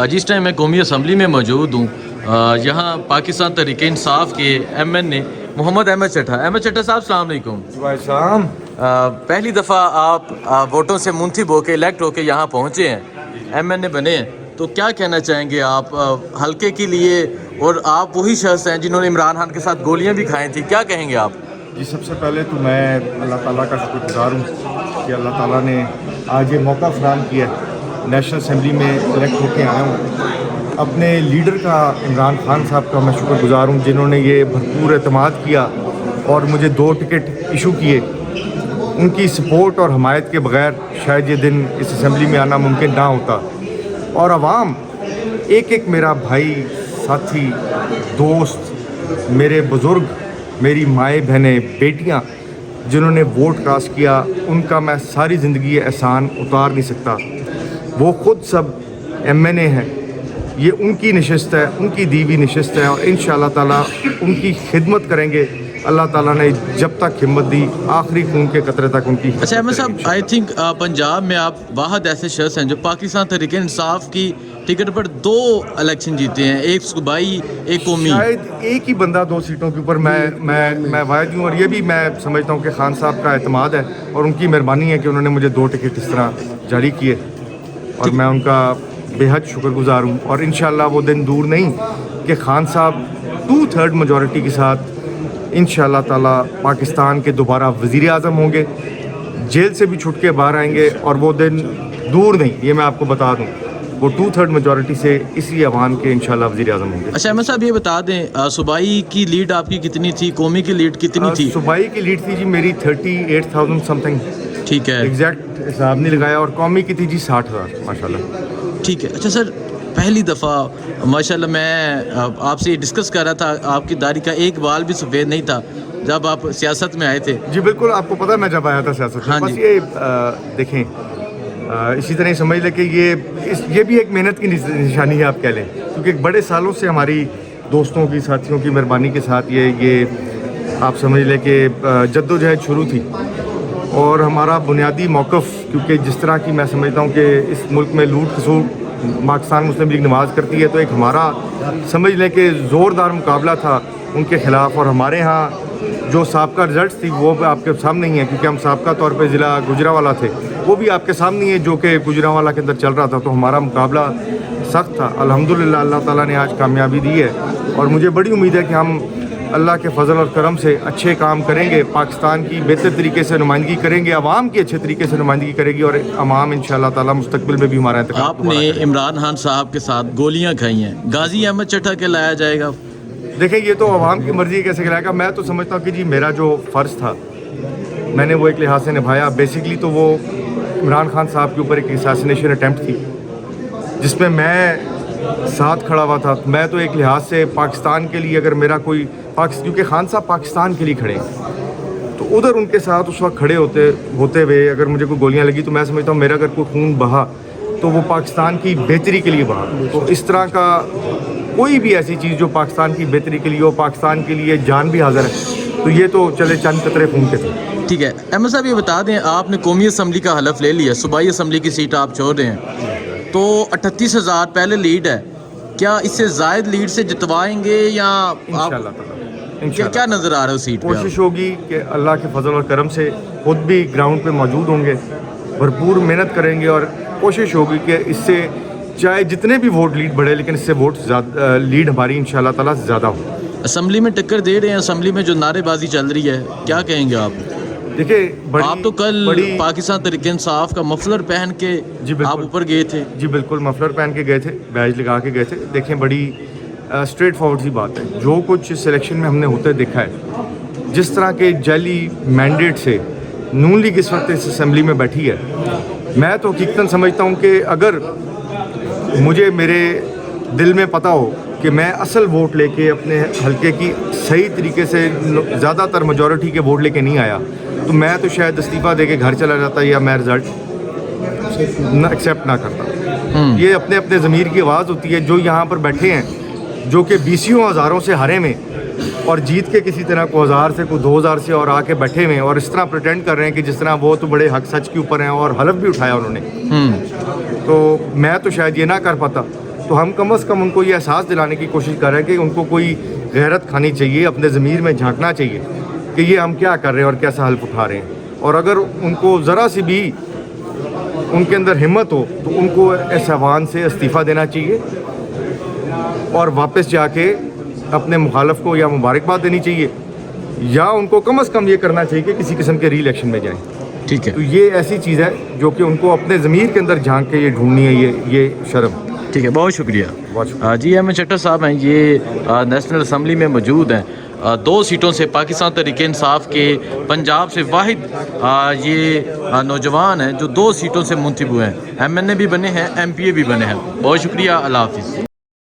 जिस टाइम मैं कौमी असम्बली में मौजूद हूँ, यहाँ पाकिस्तान तहरीक इंसाफ के MN ने मोहम्मद अहमद चट्टा साहब अस्सलाम वालेकुम। भाई साहब, पहली दफ़ा आप वोटों से मुंतखब होकर इलेक्ट होकर यहाँ पहुँचे हैं, MN बने हैं, तो क्या कहना चाहेंगे आप हल्के के लिए? और आप वही शख्स हैं जिन्होंने इमरान खान के साथ गोलियाँ भी खाई थी, क्या कहेंगे आप? जी सबसे पहले तो मैं अल्लाह ताला का शुक्रगुजार हूँ कि अल्लाह ताला ने आज ये मौका फराहम किया, नेशनल असम्बली में इलेक्ट होके आया हूँ। अपने लीडर का, इमरान खान साहब का मैं शुक्रगुजार हूँ जिन्होंने ये भरपूर एतमाद किया और मुझे 2 टिकट इशू किए। उनकी सपोर्ट और हमायत के बगैर शायद ये दिन इस असम्बली में आना मुमकिन ना होता। और आवाम एक एक मेरा भाई, साथी, दोस्त, मेरे बुज़ुर्ग, मेरी माएँ बहनें, बेटियाँ जिन्होंने वोट कास्ट किया, उनका मैं सारी ज़िंदगी एहसान उतार नहीं सकता। वो ख़ुद सब MNA हैं, ये उनकी नशस्त है, उनकी दी हुई नशस्त है और इंशाअल्लाह ताला उनकी खिदमत करेंगे। अल्लाह ताला ने जब तक हिम्मत दी, आखिरी खून के कतरे तक उनकी। अच्छा अहमद साहब, आई थिंक पंजाब में आप वाहद ऐसे शख्स हैं जो पाकिस्तान तहरीक इंसाफ की टिकट पर 2 इलेक्शन जीते हैं, एक सूबाई एक कौमी। शायद एक ही बंदा 2 सीटों के ऊपर मैं वायद हूँ और ये भी मैं समझता हूँ कि खान साहब का एतमाद है और उनकी मेहरबानी है कि उन्होंने मुझे 2 टिकट इस तरह जारी किए और मैं उनका बेहद शुक्रगुजार हूँ। और इंशाअल्लाह वो दिन दूर नहीं कि खान साहब 2/3 मेजॉरिटी के साथ इंशाअल्लाह ताला पाकिस्तान के दोबारा वज़ीर आज़म होंगे, जेल से भी छुट के बाहर आएंगे और वो दिन दूर नहीं, ये मैं आपको बता दूँ, वो 2/3 मेजॉरिटी से इसी अवान के इंशाअल्लाह वज़ीर आज़म होंगे। अच्छा अहमद साहब ये बता दें, सूबाई की लीड आपकी कितनी थी, कौमी की लीड कितनी थी? सूबाई की लीड थी जी मेरी 38,000 समथिंग, ठीक है, एग्जैक्ट हिसाब नहीं लगाया, और कौमी की थी जी 60,000 माशाल्लाह। ठीक है। अच्छा सर, पहली दफ़ा माशाल्लाह मैं आपसे डिस्कस कर रहा था, आपकी दाढ़ी का एक बाल भी सफ़ेद नहीं था जब आप सियासत में आए थे। जी बिल्कुल, आपको पता है मैं जब आया था सियासत में। हाँ बस जी। ये देखें, इसी तरह समझ लें कि ये भी एक मेहनत की निशानी है आप कह लें, क्योंकि बड़े सालों से हमारी दोस्तों की, साथियों की मेहरबानी के साथ ये आप समझ लें कि जद्दोजहद शुरू थी और हमारा बुनियादी मौक़िफ़, क्योंकि जिस तरह की मैं समझता हूँ कि इस मुल्क में लूट खसूट पाकिस्तान मुस्लिम लीग नवाज़ करती है, तो एक हमारा समझ लें कि ज़ोरदार मुकाबला था उनके ख़िलाफ़। और हमारे यहाँ जो साबका रिजल्ट थी वो भी आपके सामने ही है, क्योंकि हम साबका तौर पे ज़िला गुजरांवाला थे, वो भी आपके सामने ही है जो कि गुजरांवाला के अंदर चल रहा था। तो हमारा मुकाबला सख्त था। अल्हम्दुलिल्लाह अल्लाह ताला ने आज कामयाबी दी है और मुझे बड़ी उम्मीद है कि हम अल्लाह के फजल और करम से अच्छे काम करेंगे, पाकिस्तान की बेहतर तरीके से नुमाइंदगी करेंगे, आवाम की अच्छे तरीके से नुमाइंदगी करेगी और आवाम इंशाअल्लाह ताला मुस्तकबिल में भी हमारा इंतखाब। आपने इमरान खान साहब के साथ गोलियां खाई हैं, गाजी अहमद चट्टा के लाया जाएगा? देखें, ये तो आवाम की मर्ज़ी कैसे गिराएगा। मैं तो समझता हूँ कि जी मेरा जो फ़र्ज़ था मैंने वो एक लिहाज से निभाया। बेसिकली तो वो इमरान खान साहब के ऊपर एक असैसिनेशन अटैम्प्ट थी जिसमें मैं साथ खड़ा हुआ था। मैं तो एक लिहाज से पाकिस्तान के लिए, अगर मेरा कोई क्योंकि खान साहब पाकिस्तान के लिए खड़े हैं, तो उधर उनके साथ उस वक्त खड़े होते हुए अगर मुझे कोई गोलियां लगी तो मैं समझता हूँ मेरा अगर कोई खून बहा तो वो पाकिस्तान की बेहतरी के लिए बहा। तो इस तरह का कोई भी ऐसी चीज़ जो पाकिस्तान की बेहतरी के लिए हो, पाकिस्तान के लिए जान भी हाजिर है, तो ये तो चले चंद कतरे खून के थे। ठीक है अहमद साहब, ये बता दें, आपने कौमी असम्बली का हलफ ले लिया, सूबाई असम्बली की सीट आप छोड़ रहे हैं, तो 38,000 पहले लीड है, क्या इससे ज़ायद लीड से जितवाएंगे या क्या नज़र आ रहा है सीट पे? कोशिश होगी कि अल्लाह के फजल और करम से खुद भी ग्राउंड पे मौजूद होंगे, भरपूर मेहनत करेंगे और कोशिश होगी कि इससे चाहे जितने भी वोट लीड बढ़े, लेकिन इससे वोट लीड हमारी इंशाअल्लाह ताला ज़्यादा हो। असम्बली में टक्कर दे रहे हैं, असम्बली में जो नारेबाजी चल रही है, क्या कहेंगे आप? देखिए, आप तो कल पाकिस्तान तहरीक इंसाफ का मफलर पहन के आप ऊपर गए थे। जी बिल्कुल, मफलर पहन के गए थे, बैज लगा के गए थे। देखें, बड़ी स्ट्रेट फॉरवर्ड सी बात है, जो कुछ इस इलेक्शन में हमने होते देखा है, जिस तरह के जाली मैंडेट से नून लीग इस वक्त इस असम्बली में बैठी है, मैं तो हकीकतन समझता हूँ कि अगर मुझे मेरे दिल में पता हो कि मैं असल वोट लेके अपने हलके की सही तरीके से ज़्यादातर मेजॉरिटी के वोट लेके नहीं आया, तो मैं तो शायद इस्तीफ़ा दे के घर चला जाता या मैं रिज़ल्ट एक्सेप्ट ना करता। ये अपने अपने ज़मीर की आवाज़ होती है। जो यहाँ पर बैठे हैं, जो कि बीसियों हज़ारों से हारे में और जीत के किसी तरह को 1000 से को 2000 से और आके बैठे हुए और इस तरह प्रिटेंड कर रहे हैं कि जिस तरह वो तो बड़े हक सच के ऊपर हैं और हलफ भी उठाया उन्होंने, तो मैं तो शायद ये ना कर पाता। تو ہم کم از کم ان کو یہ احساس دلانے کی کوشش کر رہے ہیں کہ ان کو کوئی غیرت کھانی چاہیے، اپنے ضمیر میں جھانکنا چاہیے کہ یہ ہم کیا کر رہے ہیں اور کیسا حلف اٹھا رہے ہیں. اور اگر ان کو ذرا سی بھی ان کے اندر ہمت ہو تو ان کو اس ایوان سے استعفیٰ دینا چاہیے اور واپس جا کے اپنے مخالف کو یا مبارکباد دینی چاہیے، یا ان کو کم از کم یہ کرنا چاہیے کہ کسی قسم کے ری الیکشن میں جائیں. ٹھیک ہے. تو یہ ایسی چیز ہے جو کہ ان کو اپنے ضمیر کے اندر جھانک کے یہ ڈھونڈنی ہے، یہ شرم. ٹھیک ہے، بہت شکریہ. بہت شکریہ. جی احمد چٹر صاحب ہیں، یہ نیشنل اسمبلی میں موجود ہیں. 2 سیٹوں سے پاکستان تحریک انصاف کے پنجاب سے واحد یہ نوجوان ہیں جو 2 سیٹوں سے منتخب ہوئے ہیں. MNA بھی بنے ہیں، MPA بھی بنے ہیں. بہت شکریہ، اللہ حافظ.